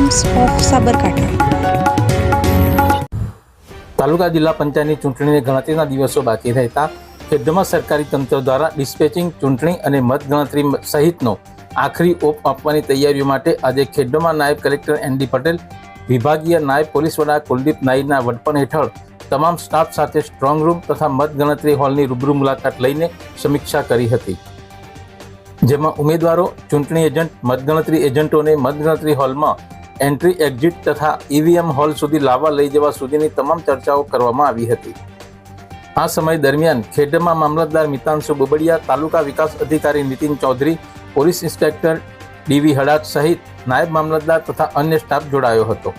Times of Sabarkantha. તાલુકા જિલ્લા પંચાયતની ચૂંટણીને ગણતરીના દિવસો બાકી રહેતા ખેડમાં સરકારી તંત્ર દ્વારા ડિસ્પેચિંગ, ચૂંટણી અને મતગણતરી સહિતનો આખરી ઓપ આપવાની તૈયારીઓ માટે આજે ખેડમાં નાયબ કલેક્ટર એન.ડી. પટેલ, વિભાગીય નાયબ પોલીસ વડા કુલદીપ નાઈના વડપણ હેઠળ તમામ સ્ટાફ સાથે સ્ટ્રોંગ રૂમ તથા મતગણતરી હોલની રૂબરૂ મુલાકાત લઈને સમીક્ષા કરી હતી, જેમાં ઉમેદવારો, ચૂંટણી એજન્ટ, મતગણતરી એજન્ટોને મતગણતરી હોલમાં એન્ટ્રી, એક્ઝિટ તથા ઈવીએમ હોલ સુધી લાવવા લઈ જવા સુધીની તમામ ચર્ચાઓ કરવામાં આવી હતી। આ સમય દરમિયાન ખેડમાં મામલતદાર મિતાંશુ બોબડિયા, તાલુકા વિકાસ અધિકારી નીતિન ચૌધરી, પોલીસ ઇન્સ્પેક્ટર ડી.વી. હડાદ સહિત નાયબ મામલતદાર તથા અન્ય સ્ટાફ જોડાયો હતો।